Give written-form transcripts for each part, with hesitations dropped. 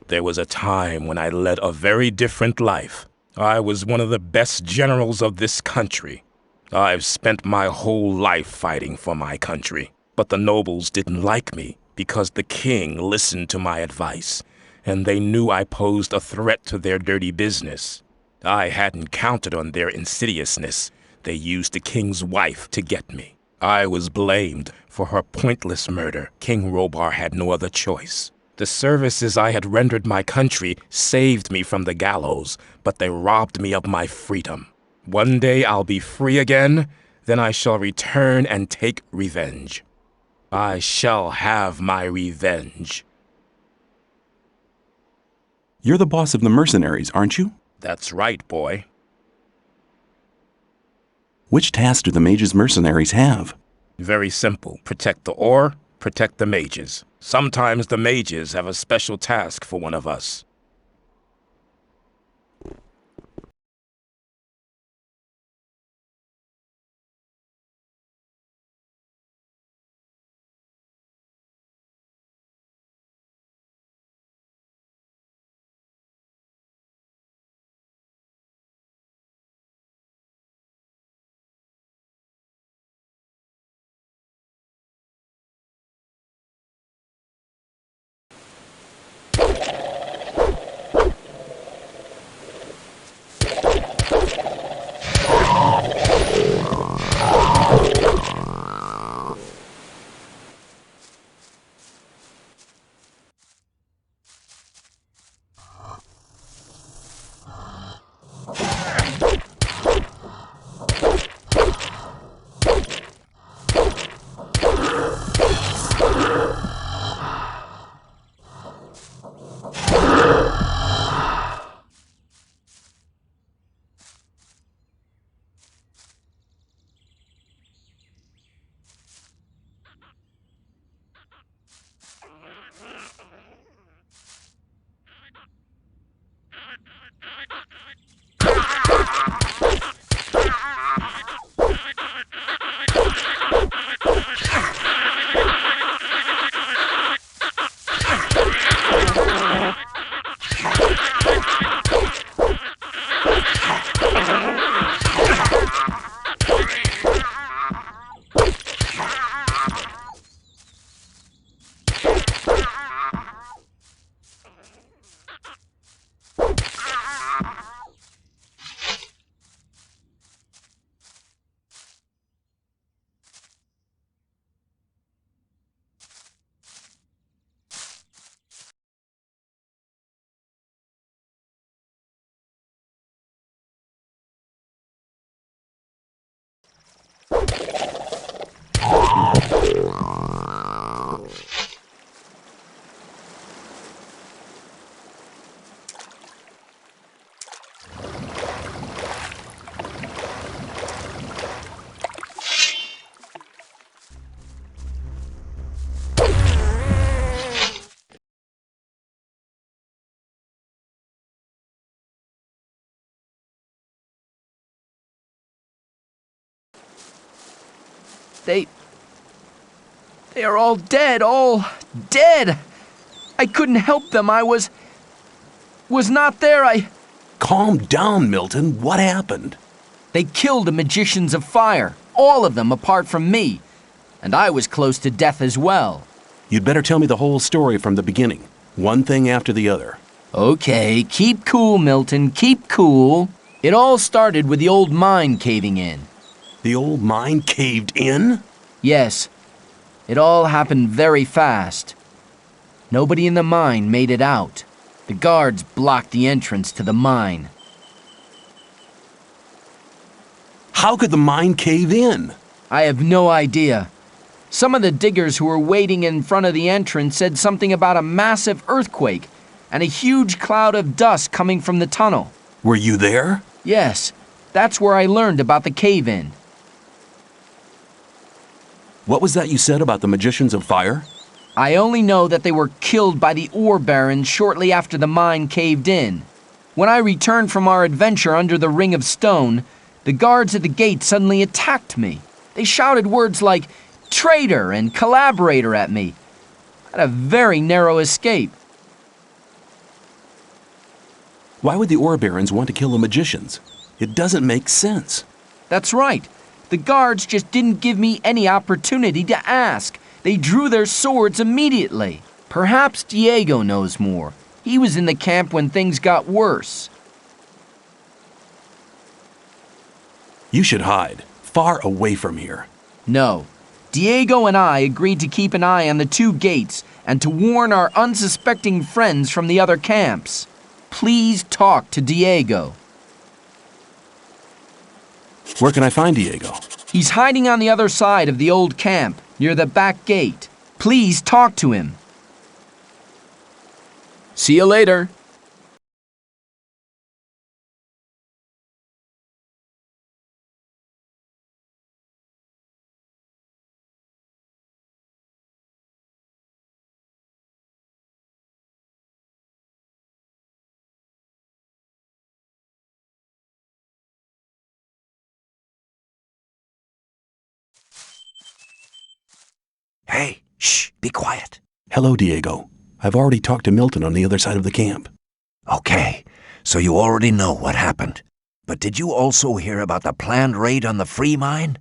There was a time when I led a very different life. I was one of the best generals of this country. I've spent my whole life fighting for my country. But the nobles didn't like me because the king listened to my advice, and they knew I posed a threat to their dirty business. I hadn't counted on their insidiousness. They used the king's wife to get me. I was blamed for her pointless murder. King Robar had no other choice. The services I had rendered my country saved me from the gallows, but they robbed me of my freedom. One day I'll be free again, then I shall return and take revenge. I shall have my revenge. You're the boss of the mercenaries, aren't you? That's right, boy. Which task do the mage's mercenaries have? Very simple. Protect the ore, protect the mages. Sometimes the mages have a special task for one of us. They are all dead, I couldn't help them, I was not there, Calm down, Milten. What happened? They killed the magicians of fire, all of them apart from me, and I was close to death as well. You'd better tell me the whole story from the beginning, one thing after the other. Okay, keep cool, Milten, keep cool. It all started with the old mine caving in. The old mine caved in? Yes. It all happened very fast. Nobody in the mine made it out. The guards blocked the entrance to the mine. How could the mine cave in? I have no idea. Some of the diggers who were waiting in front of the entrance said something about a massive earthquake and a huge cloud of dust coming from the tunnel. Were you there? Yes, that's where I learned about the cave-in. What was that you said about the magicians of fire? I only know that they were killed by the ore barons shortly after the mine caved in. When I returned from our adventure under the Ring of Stone, the guards at the gate suddenly attacked me. They shouted words like traitor and collaborator at me. I had a very narrow escape. Why would the ore barons want to kill the magicians? It doesn't make sense. That's right. The guards just didn't give me any opportunity to ask. They drew their swords immediately. Perhaps Diego knows more. He was in the camp when things got worse. You should hide, far away from here. No. Diego and I agreed to keep an eye on the two gates and to warn our unsuspecting friends from the other camps. Please talk to Diego. Where can I find Diego? He's hiding on the other side of the old camp, near the back gate. Please talk to him. See you later. Hey, shh, be quiet. Hello, Diego. I've already talked to Milten on the other side of the camp. Okay, so you already know what happened. But did you also hear about the planned raid on the free mine?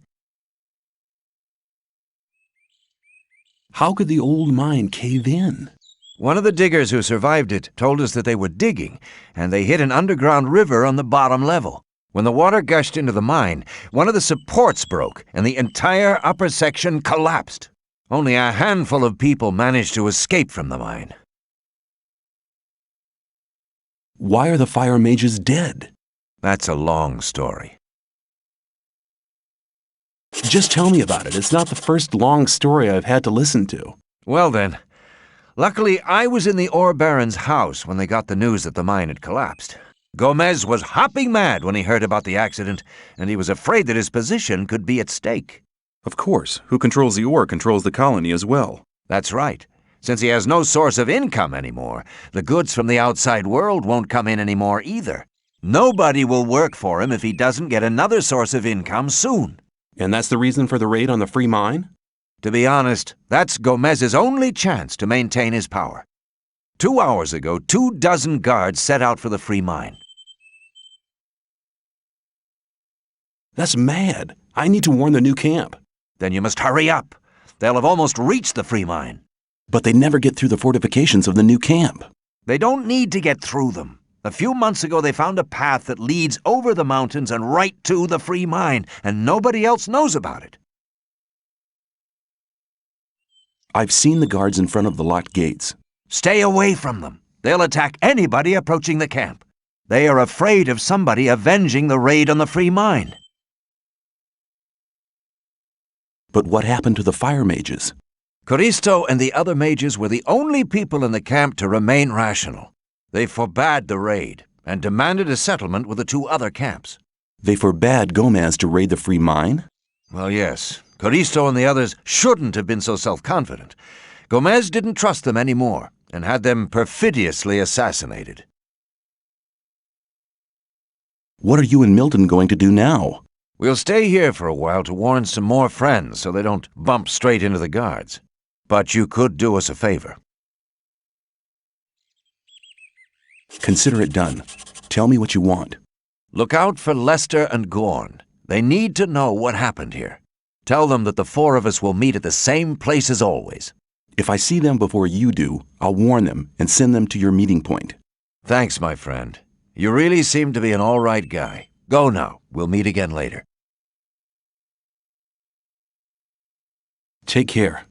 How could the old mine cave in? One of the diggers who survived it told us that they were digging, and they hit an underground river on the bottom level. When the water gushed into the mine, one of the supports broke, and the entire upper section collapsed. Only a handful of people managed to escape from the mine. Why are the fire mages dead? That's a long story. Just tell me about it. It's not the first long story I've had to listen to. Well then, luckily I was in the ore baron's house when they got the news that the mine had collapsed. Gomez was hopping mad when he heard about the accident, and he was afraid that his position could be at stake. Of course, who controls the ore controls the colony as well. That's right. Since he has no source of income anymore, the goods from the outside world won't come in anymore either. Nobody will work for him if he doesn't get another source of income soon. And that's the reason for the raid on the free mine? To be honest, that's Gomez's only chance to maintain his power. 2 hours ago, 24 guards set out for the free mine. That's mad. I need to warn the new camp. Then you must hurry up. They'll have almost reached the free mine. But they never get through the fortifications of the new camp. They don't need to get through them. A few months ago, they found a path that leads over the mountains and right to the free mine, and nobody else knows about it. I've seen the guards in front of the locked gates. Stay away from them. They'll attack anybody approaching the camp. They are afraid of somebody avenging the raid on the free mine. But what happened to the fire mages? Coristo and the other mages were the only people in the camp to remain rational. They forbade the raid and demanded a settlement with the 2 other camps. They forbade Gomez to raid the free mine? Well, yes. Coristo and the others shouldn't have been so self-confident. Gomez didn't trust them anymore and had them perfidiously assassinated. What are you and Milten going to do now? We'll stay here for a while to warn some more friends so they don't bump straight into the guards. But you could do us a favor. Consider it done. Tell me what you want. Look out for Lester and Gorn. They need to know what happened here. Tell them that the 4 of us will meet at the same place as always. If I see them before you do, I'll warn them and send them to your meeting point. Thanks, my friend. You really seem to be an all right guy. Go now. We'll meet again later. Take care.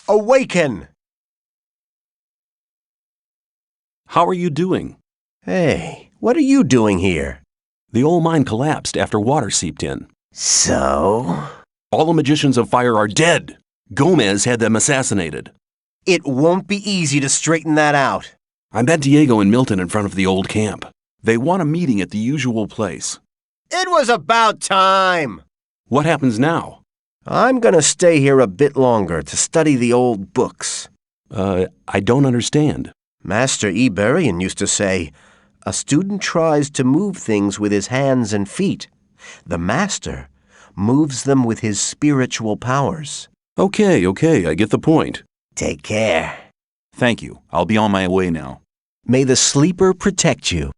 Awaken! How are you doing? Hey, what are you doing here? The old mine collapsed after water seeped in. So? All the magicians of fire are dead. Gomez had them assassinated. It won't be easy to straighten that out. I met Diego and Milten in front of the old camp. They want a meeting at the usual place. It was about time. What happens now? I'm gonna stay here a bit longer to study the old books. I don't understand. Master Iberian used to say, a student tries to move things with his hands and feet. The master moves them with his spiritual powers. Okay, I get the point. Take care. Thank you. I'll be on my way now. May the sleeper protect you.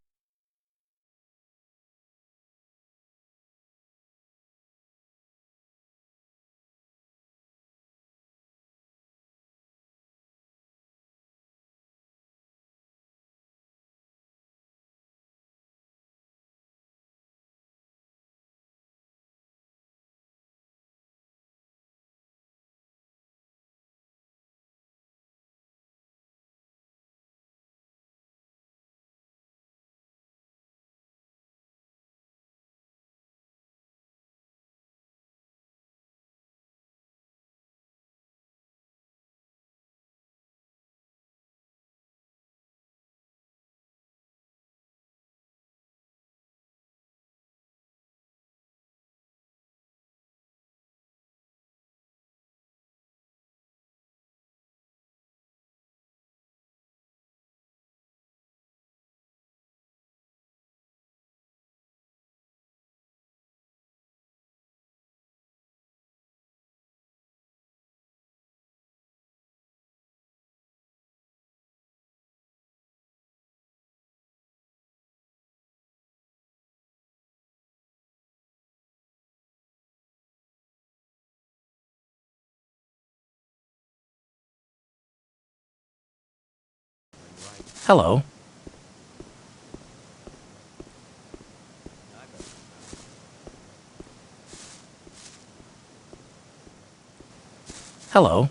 Hello. Hello.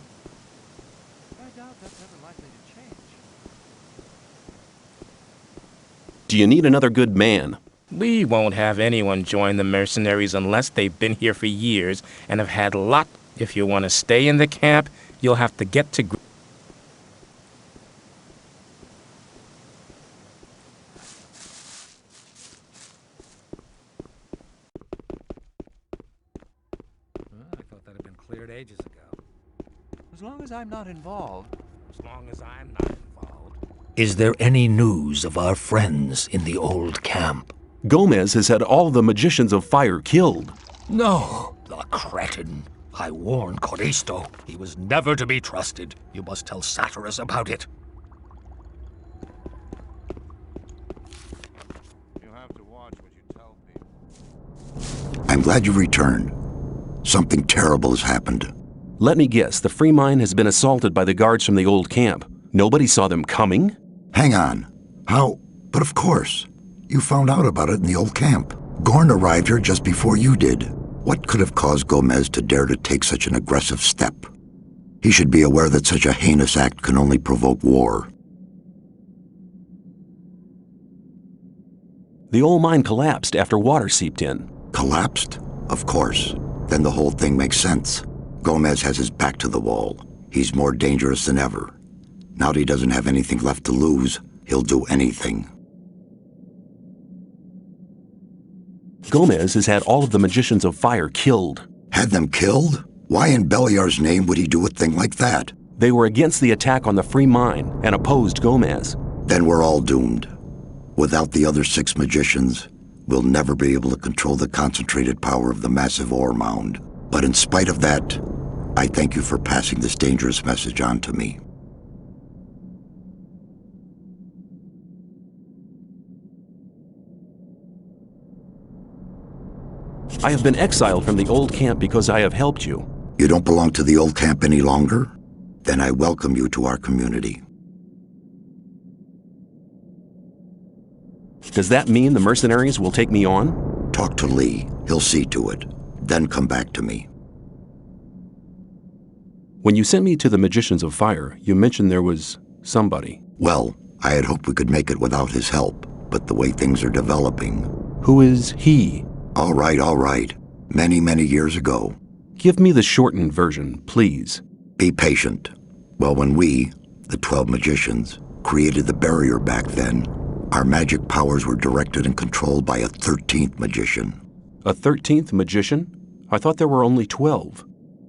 Do you need another good man? We won't have anyone join the mercenaries unless they've been here for years and have had lot. If you want to stay in the camp, you'll have to get to... I thought that had been cleared ages ago. As long as I'm not involved. As long as I'm not involved. Is there any news of our friends in the old camp? Gomez has had all the magicians of fire killed. No, the cretin. I warned Coristo. He was never to be trusted. You must tell Saturas about it. You'll have to watch what you tell people. I'm glad you returned. Something terrible has happened. Let me guess, the free mine has been assaulted by the guards from the old camp. Nobody saw them coming? Hang on. How? But of course. You found out about it in the old camp. Gorn arrived here just before you did. What could have caused Gomez to dare to take such an aggressive step? He should be aware that such a heinous act can only provoke war. The old mine collapsed after water seeped in. Collapsed? Of course. Then the whole thing makes sense. Gomez has his back to the wall. He's more dangerous than ever. Now that he doesn't have anything left to lose, he'll do anything. Gomez has had all of the magicians of fire killed. Had them killed? Why in Beliar's name would he do a thing like that? They were against the attack on the free mine and opposed Gomez. Then we're all doomed. Without the other 6 magicians, we'll never be able to control the concentrated power of the massive ore mound. But in spite of that, I thank you for passing this dangerous message on to me. I have been exiled from the old camp because I have helped you. You don't belong to the old camp any longer? Then I welcome you to our community. Does that mean the mercenaries will take me on? Talk to Lee. He'll see to it. Then come back to me. When you sent me to the Magicians of Fire, you mentioned there was somebody. Well, I had hoped we could make it without his help, but the way things are developing, Who is he? All right. Many, many years ago. Give me the shortened version, please. Be patient. Well, when we, the 12 magicians, created the barrier back then, our magic powers were directed and controlled by a 13th magician. A 13th magician? I thought there were only 12.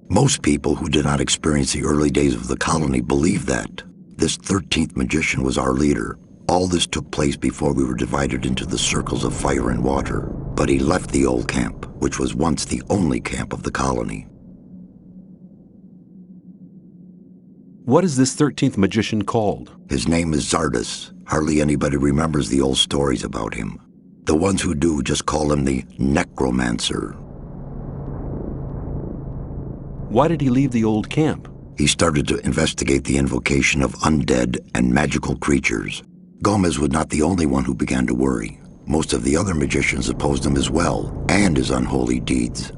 Most people who did not experience the early days of the colony believe that. This 13th magician was our leader. All this took place before we were divided into the circles of fire and water. But he left the old camp, which was once the only camp of the colony. What is this 13th magician called? His name is Zardas. Hardly anybody remembers the old stories about him. The ones who do just call him the necromancer. Why did he leave the old camp? He started to investigate the invocation of undead and magical creatures. Gomez was not the only one who began to worry. Most of the other magicians opposed him as well, and his unholy deeds.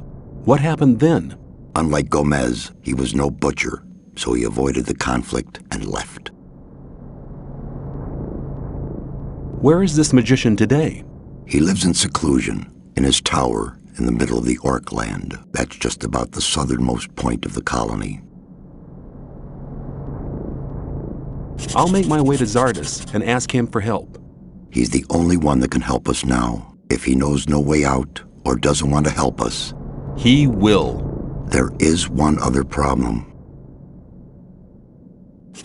What happened then? Unlike Gomez, he was no butcher, so he avoided the conflict and left. Where is this magician today? He lives in seclusion, in his tower in the middle of the Orc land. That's just about the southernmost point of the colony. I'll make my way to Zardas and ask him for help. He's the only one that can help us now. If he knows no way out or doesn't want to help us, he will. There is one other problem.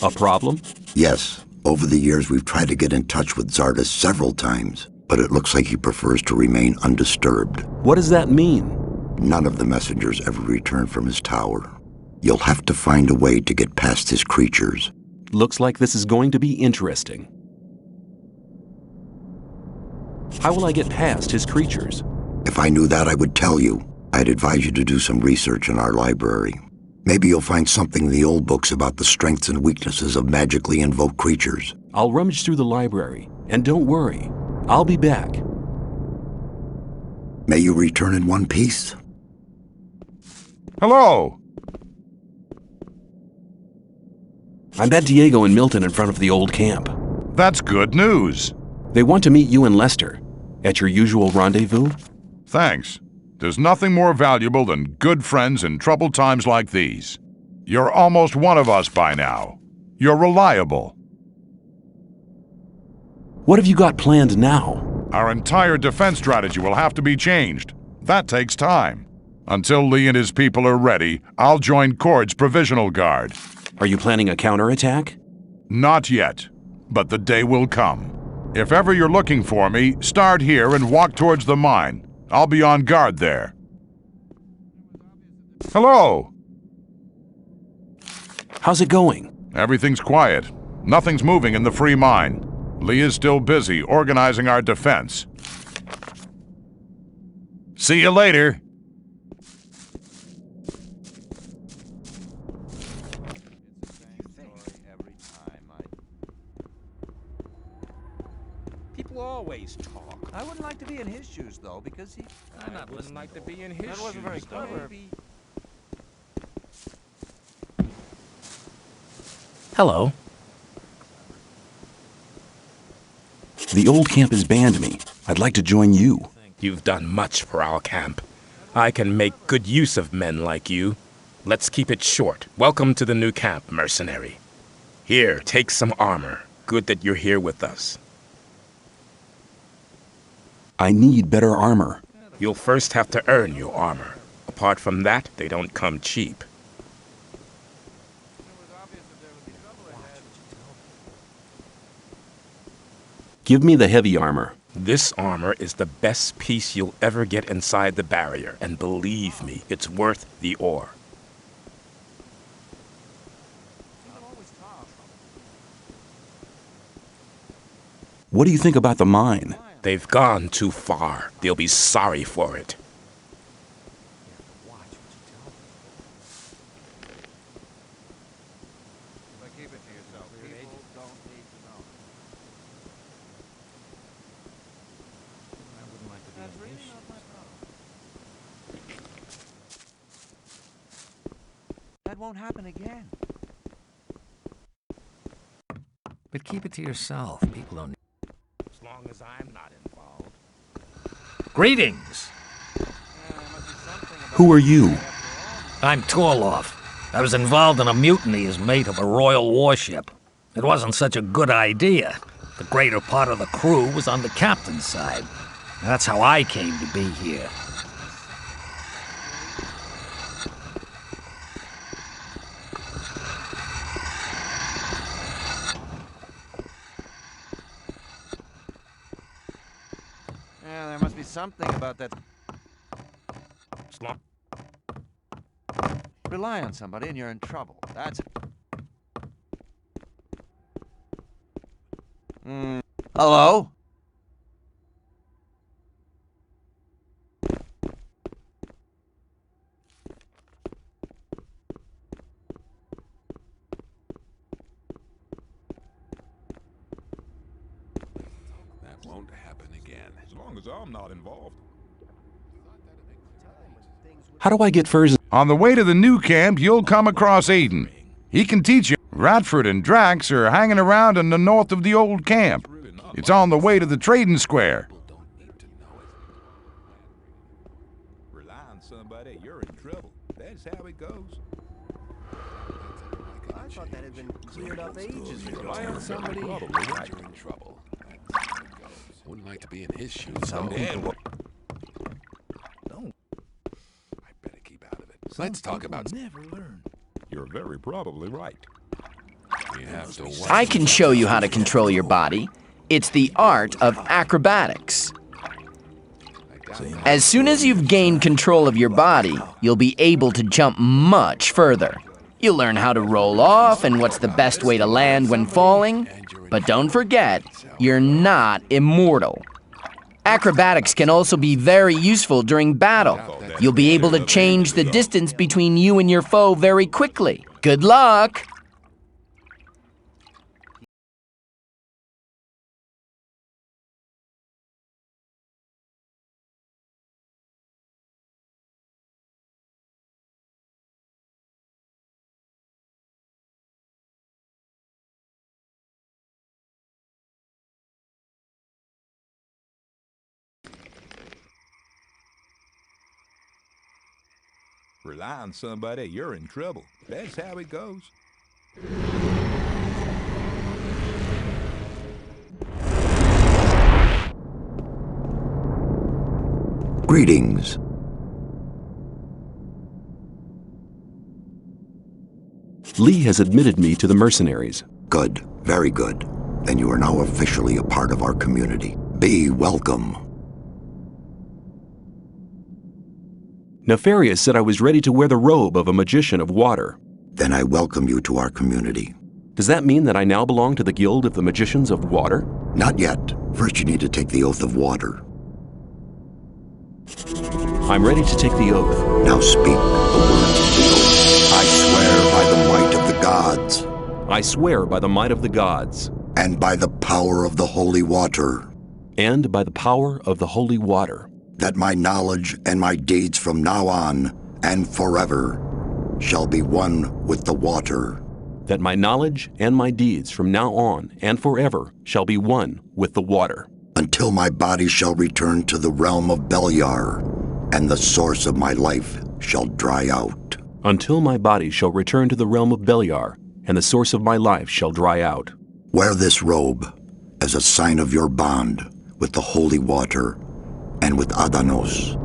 A problem? Yes. Over the years, we've tried to get in touch with Zardas several times, but it looks like he prefers to remain undisturbed. What does that mean? None of the messengers ever return from his tower. You'll have to find a way to get past his creatures. Looks like this is going to be interesting. How will I get past his creatures? If I knew that, I would tell you. I'd advise you to do some research in our library. Maybe you'll find something in the old books about the strengths and weaknesses of magically invoked creatures. I'll rummage through the library, and don't worry, I'll be back. May you return in one piece. Hello! I met Diego and Milten in front of the old camp. That's good news. They want to meet you and Lester at your usual rendezvous. Thanks. There's nothing more valuable than good friends in troubled times like these. You're almost one of us by now. You're reliable. What have you got planned now? Our entire defense strategy will have to be changed. That takes time. Until Lee and his people are ready, I'll join Cord's provisional guard. Are you planning a counterattack? Not yet, but the day will come. If ever you're looking for me, start here and walk towards the mine. I'll be on guard there. Hello! How's it going? Everything's quiet. Nothing's moving in the free mine. Lee is still busy organizing our defense. See you later. People always talk. I wouldn't like to be in his shoes, though, because he... I wouldn't like to be in his That wasn't very shoes, though. clever. Hello. The old camp has banned me. I'd like to join you. You've done much for our camp. I can make good use of men like you. Let's keep it short. Welcome to the new camp, mercenary. Here, take some armor. Good that you're here with us. I need better armor. You'll first have to earn your armor. Apart from that, they don't come cheap. Give me the heavy armor. This armor is the best piece you'll ever get inside the barrier, and believe me, it's worth the ore. What do you think about the mine? They've gone too far. They'll be sorry for it. That won't happen again. But keep it to yourself. People don't... As long as I'm not involved. Greetings. Who are you? I'm Torloff. I was involved in a mutiny as mate of a royal warship. It wasn't such a good idea. The greater part of the crew was on the captain's side. That's how I came to be here. Yeah, there must be something about that. Slump. Rely on somebody and you're in trouble. That's it. Hello? That won't happen again. As long as I'm not involved. How do I get furs? On the way to the new camp, you'll come across Aiden. He can teach you. Ratford and Drax are hanging around in the north of the old camp. It's on the way to the trading square. Rely on somebody, you're in trouble. That's how it goes. I thought that had been cleared up ages ago. Rely on somebody, probably right. You're in trouble. That's how it goes. Wouldn't like to be in his shoes. Some people don't. I better keep out of it. Let's talk about. Never learn. You're very probably right. We have to watch. I can show you how to control your body. It's the art of acrobatics. As soon as you've gained control of your body, you'll be able to jump much further. You'll learn how to roll off and what's the best way to land when falling. But don't forget, you're not immortal. Acrobatics can also be very useful during battle. You'll be able to change the distance between you and your foe very quickly. Good luck! Rely on somebody, you're in trouble. That's how it goes. Greetings. Lee has admitted me to the mercenaries. Good, very good. Then you are now officially a part of our community. Be welcome. Nefarious said I was ready to wear the robe of a magician of water. Then I welcome you to our community. Does that mean that I now belong to the Guild of the Magicians of Water? Not yet. First you need to take the oath of water. I'm ready to take the oath. Now speak the words of the oath. I swear by the might of the gods. I swear by the might of the gods. And by the power of the holy water. And by the power of the holy water. That my knowledge and my deeds from now on and forever shall be one with the water. That my knowledge and my deeds from now on and forever shall be one with the water. Until my body shall return to the realm of Beliar, and the source of my life shall dry out. Until my body shall return to the realm of Beliar, and the source of my life shall dry out. Wear this robe as a sign of your bond with the holy water and with Adanos.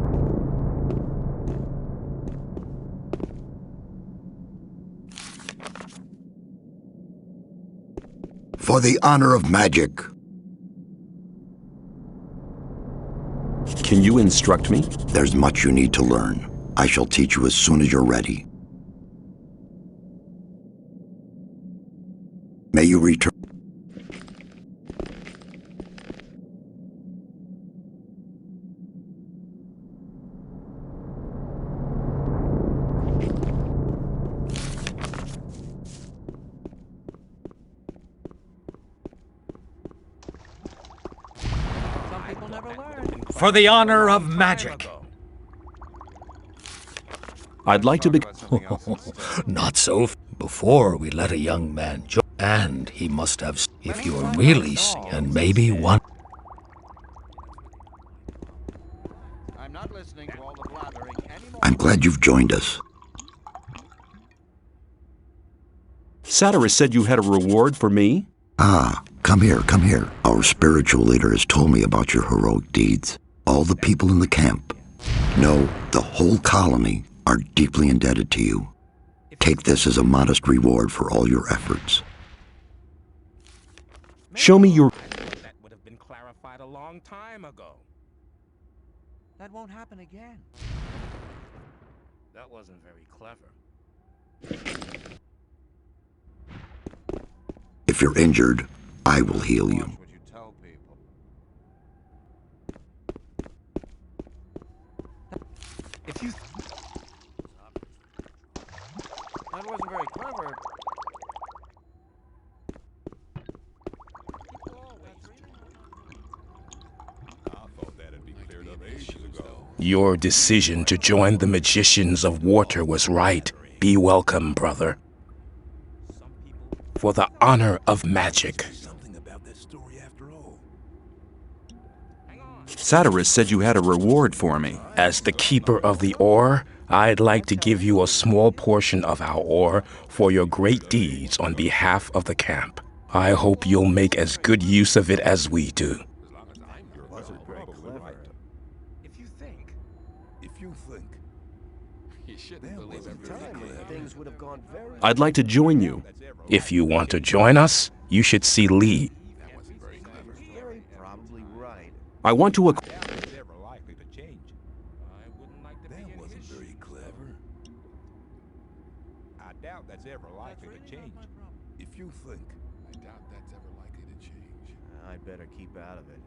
For the honor of magic. Can you instruct me? There's much you need to learn. I shall teach you as soon as you're ready. May you return. For the honor of magic. I'd like to be... Not so. Before we let a young man join, and he must have, if you're really, and maybe one. listening to all the blathering anymore. I'm glad you've joined us. Saturas said you had a reward for me? Ah, come here, come here. Our spiritual leader has told me about your heroic deeds. All the people in the camp, no, the whole colony, are deeply indebted to you. Take this as a modest reward for all your efforts. Show me your... That would have been clarified a long time ago. That won't happen again. That wasn't very clever. If you're injured, I will heal you. Watch what you tell people. If you... That wasn't very clever. Your decision to join the magicians of water was right. Be welcome, brother. For the honor of magic. Saturas said you had a reward for me. As the keeper of the ore, I'd like to give you a small portion of our ore for your great deeds on behalf of the camp. I hope you'll make as good use of it as we do. I'd like to join you. If you want to join us, you should see Lee. Probably right. I want to... I'd better keep out of it.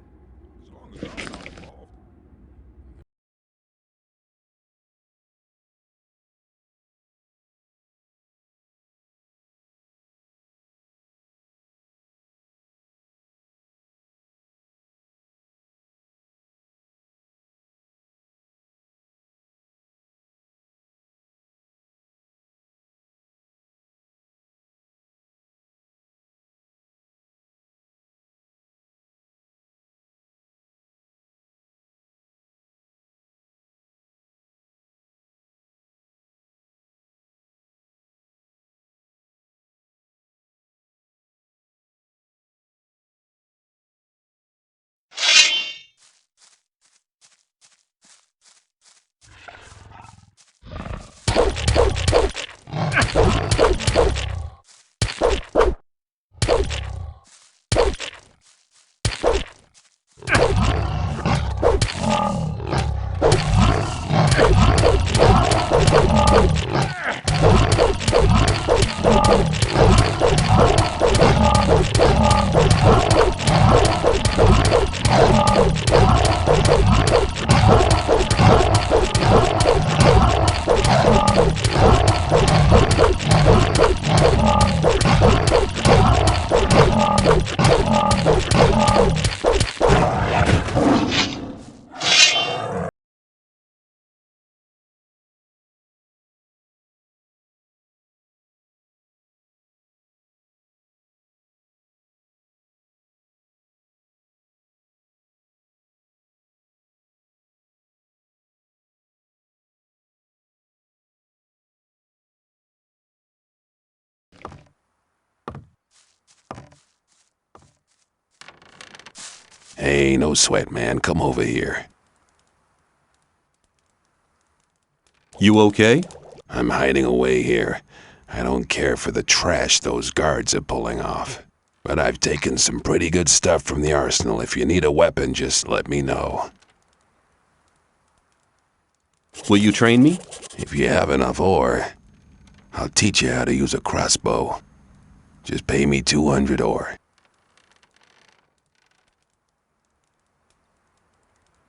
Hey, no sweat, man. Come over here. You okay? I'm hiding away here. I don't care for the trash those guards are pulling off. But I've taken some pretty good stuff from the arsenal. If you need a weapon, just let me know. Will you train me? If you have enough ore, I'll teach you how to use a crossbow. Just pay me 200 ore.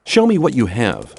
Show me what you have.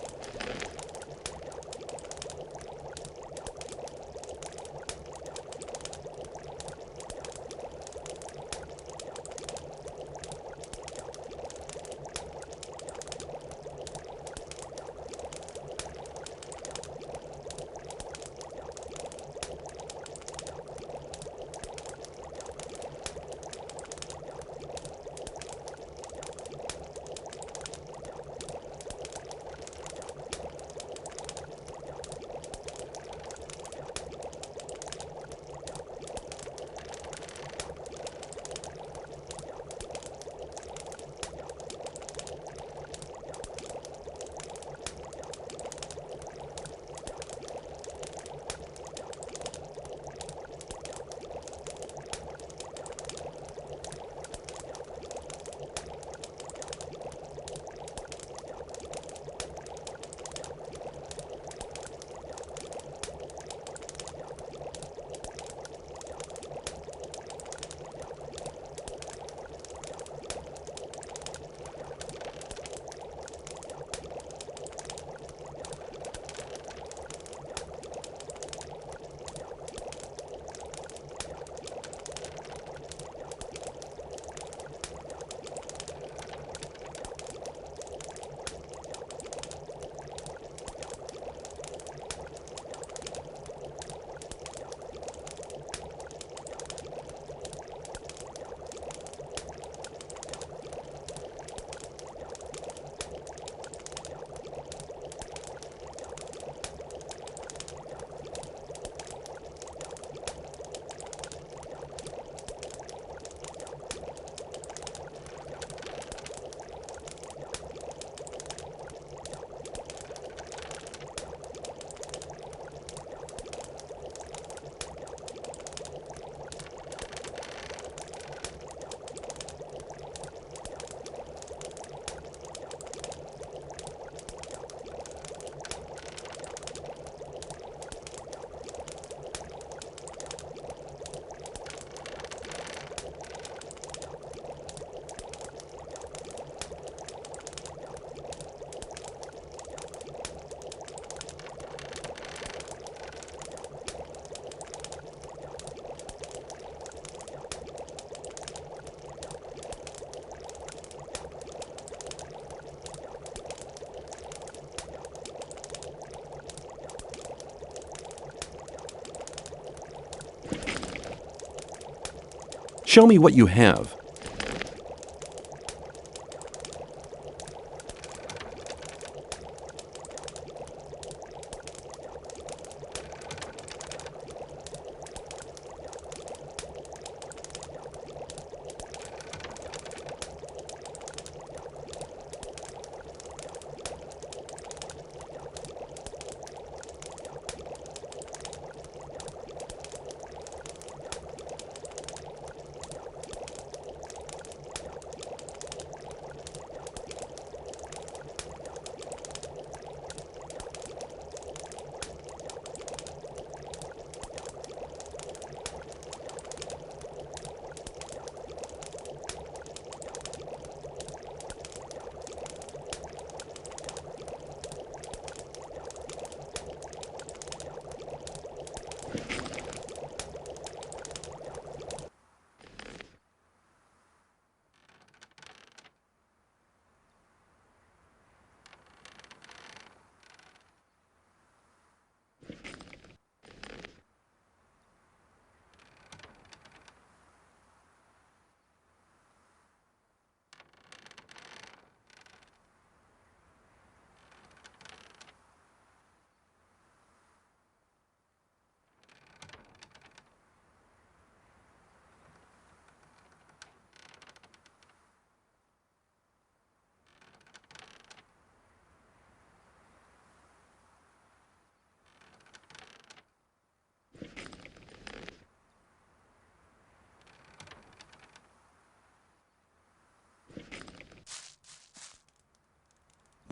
Show me what you have.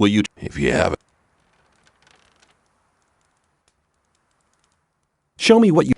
Will you... If you have it. Show me what you...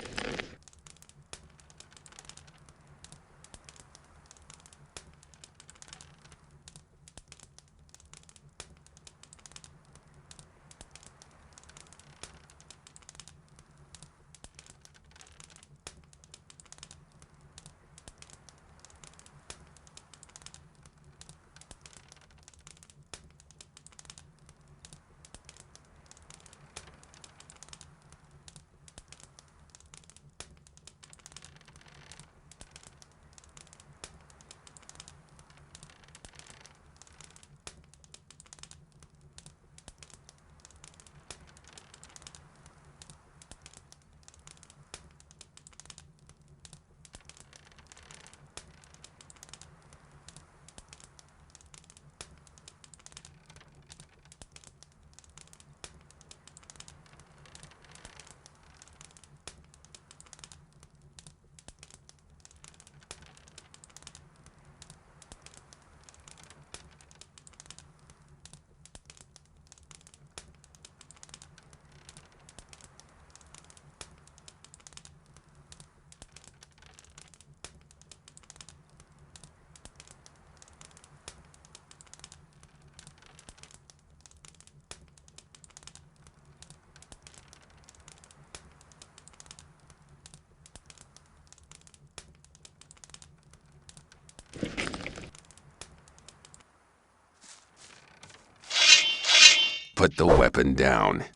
Put the weapon down.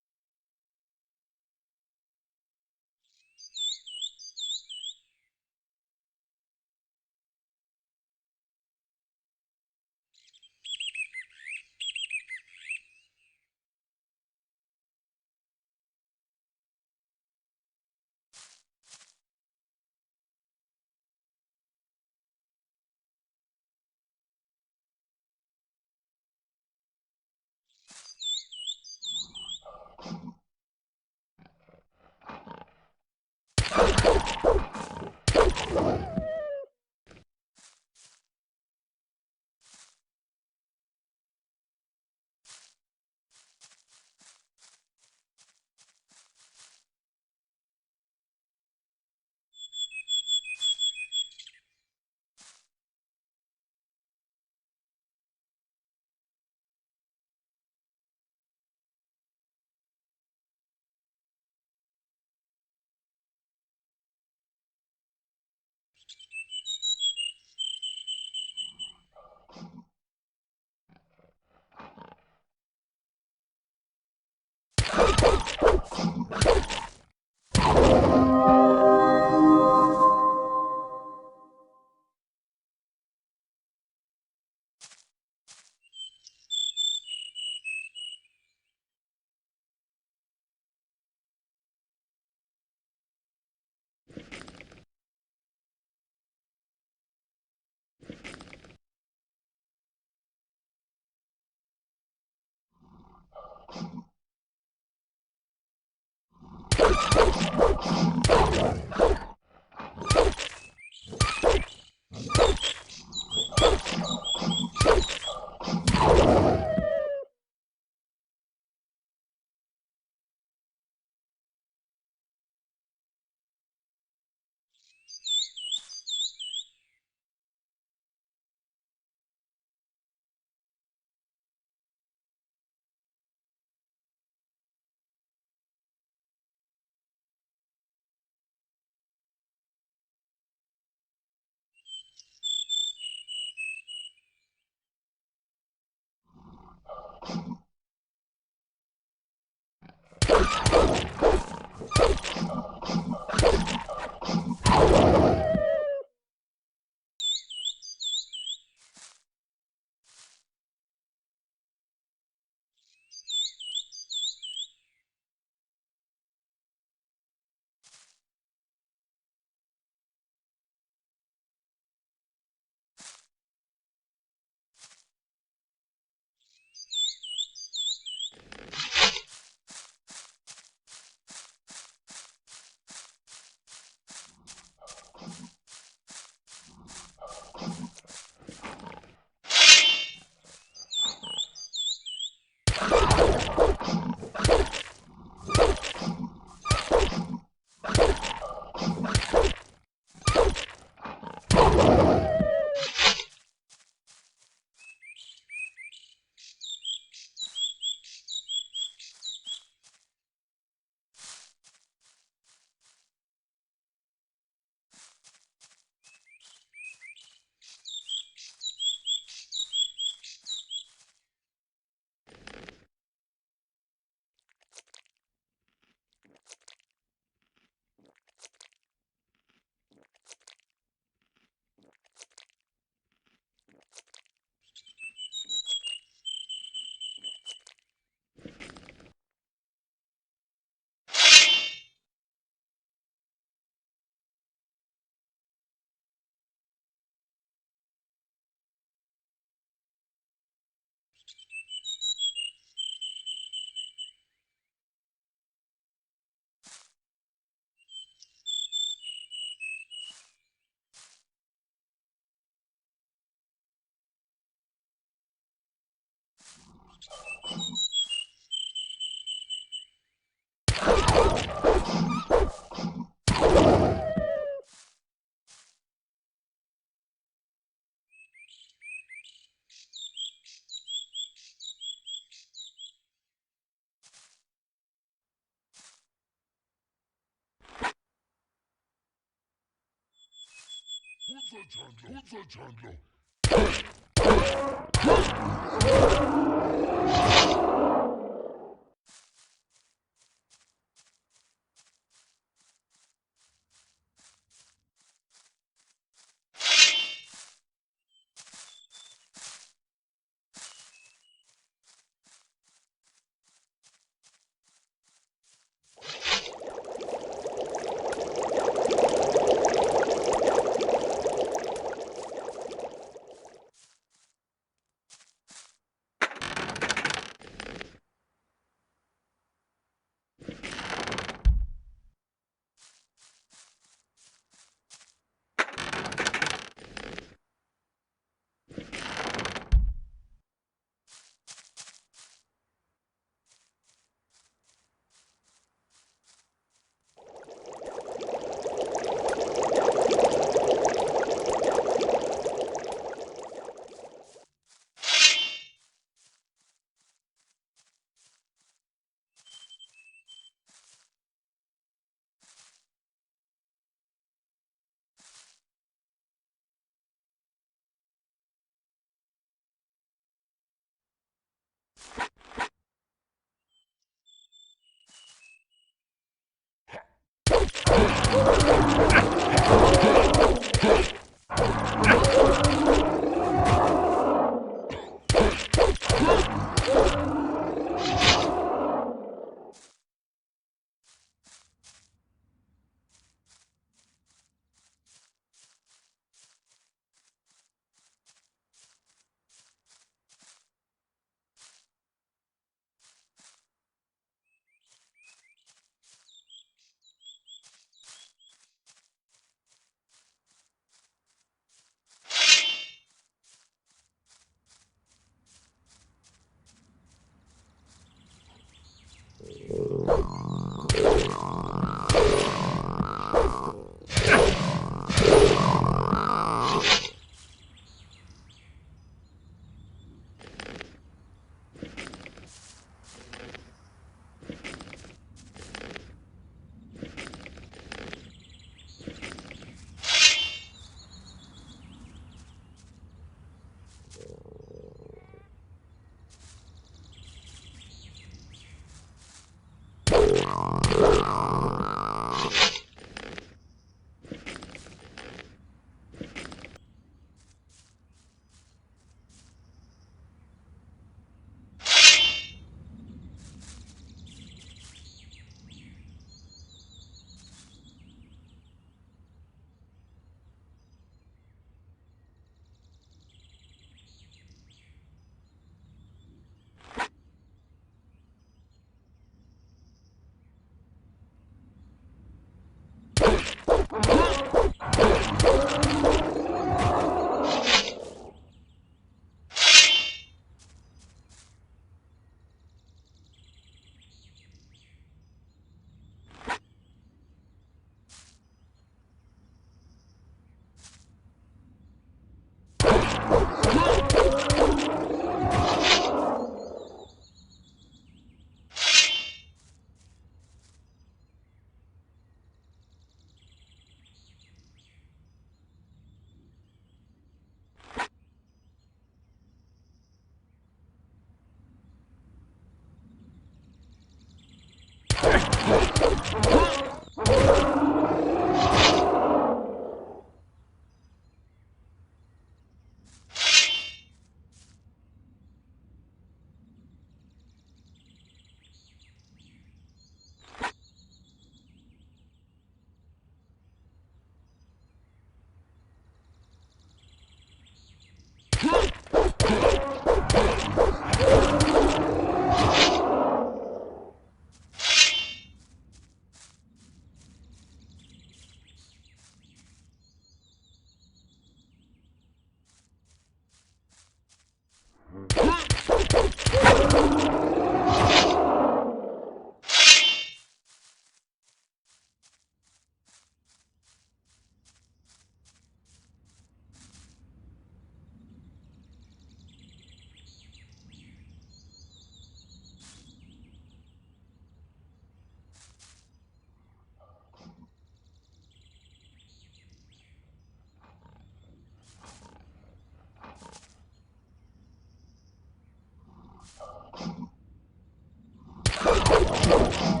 Don't